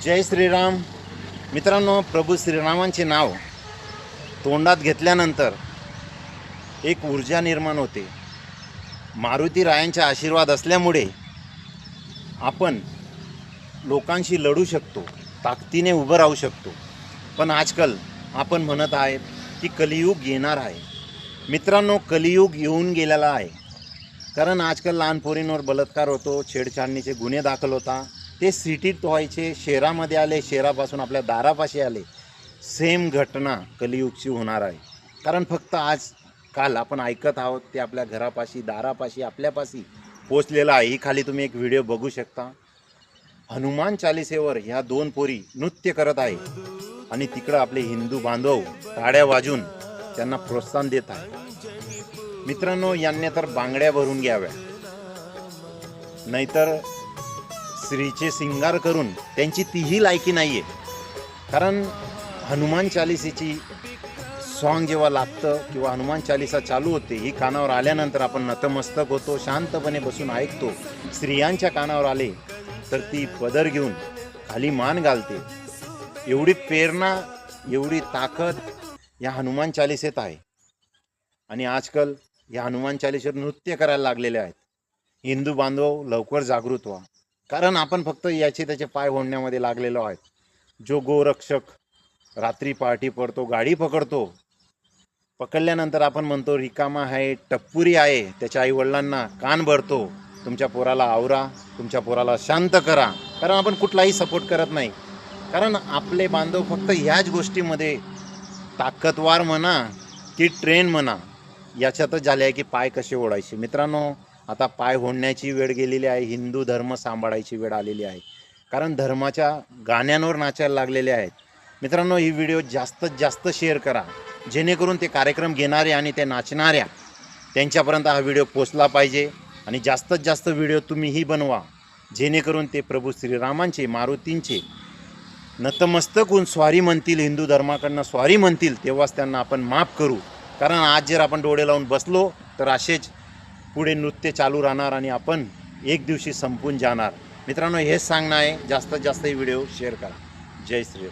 जय श्रीराम. मित्रांनो, प्रभू श्रीरामांचे नाव तोंडात घेतल्यानंतर एक ऊर्जा निर्माण होते. मारुती रायांचा आशीर्वाद असल्यामुळे आपण लोकांशी लढू शकतो, ताकदीने उभं राहू शकतो. पण आजकाल आपण म्हणत आहेत की कलियुग येणार आहे. मित्रांनो, कलियुग येऊन गेलेला आहे. कारण आजकाल लहान पोरींवर बलात्कार होतो, छेडछाडणीचे गुन्हे दाखल होता. ते सिटीत व्हायचे, शहरामध्ये आले, शहरापासून आपल्या दारापाशी आले. सेम घटना कलियुगची होणार आहे. कारण फक्त आज काल आपण ऐकत आहोत ते आपल्या घरापाशी, दारापाशी, आपल्यापाशी पोचलेलं आहे. ही खाली तुम्ही एक व्हिडिओ बघू शकता. हनुमान चालिसेवर ह्या दोन पोरी नृत्य करत आहे आणि तिकडं आपले हिंदू बांधव टाळ्या वाजून त्यांना प्रोत्साहन देत आहे. मित्रांनो, यांनी तर बांगड्या भरून घ्याव्या, नाहीतर स्त्रीचे सिंगार करून त्यांची तीही लायकी नाही आहे. कारण हनुमान चालिसेची सॉन्ग जेव्हा लागतं किंवा हनुमान चालिसा चालू होते, ही कानावर आल्यानंतर आपण नतमस्तक होतो, शांतपणे बसून ऐकतो. स्त्रियांच्या कानावर आले तर ती पदर घेऊन खाली मान घालते. एवढी प्रेरणा, एवढी ताकद या हनुमान चालिसेत आहे. आणि आजकाल या हनुमान चालिसेवर नृत्य करायला लागलेले आहेत. हिंदू बांधव लवकर जागृत व्हा. कारण आपण फक्त याचे त्याचे पाय ओढण्यामध्ये लागलेलो आहेत. जो गोरक्षक रात्री पार्टी पडतो, गाडी पकडतो, पकडल्यानंतर आपण म्हणतो रिकामा आहे, टप्पुरी आहे. त्याच्या आईवडिलांना कान भरतो, तुमच्या पोराला आवरा, तुमच्या पोराला शांत करा. कारण आपण कुठलाही सपोर्ट करत नाही. कारण आपले बांधव फक्त ह्याच गोष्टीमध्ये ताकदवार म्हणा की ट्रेन म्हणा, याच्यातच झाले आहे की पाय कसे ओढायचे. मित्रांनो, आता पाय ओढण्याची वेळ गेलेली आहे. हिंदू धर्म सांभाळायची वेळ आलेली आहे. कारण धर्माच्या गाण्यांवर नाचायला लागलेले आहेत. मित्रांनो, ही व्हिडिओ जास्तीत जास्त शेअर करा, जेणेकरून ते कार्यक्रम घेणारे आणि ते नाचणाऱ्या त्यांच्यापर्यंत हा व्हिडिओ पोचला पाहिजे. आणि जास्तीत जास्त व्हिडिओ तुम्हीही बनवा, जेणेकरून ते प्रभू श्रीरामांचे, मारुतींचे नतमस्तक होऊन स्वारी म्हणतील, हिंदू धर्माकडनं स्वारी म्हणतील, तेव्हाच त्यांना आपण माफ करू. कारण आज जर आपण डोळे लावून बसलो तर असेच पुढे नृत्य चालू राहणार आणि आपण एक दिवशी संपून जाणार. मित्रांनो, हेच सांगणं आहे. जास्तीत जास्त व्हिडिओ शेअर करा. जय श्री राम.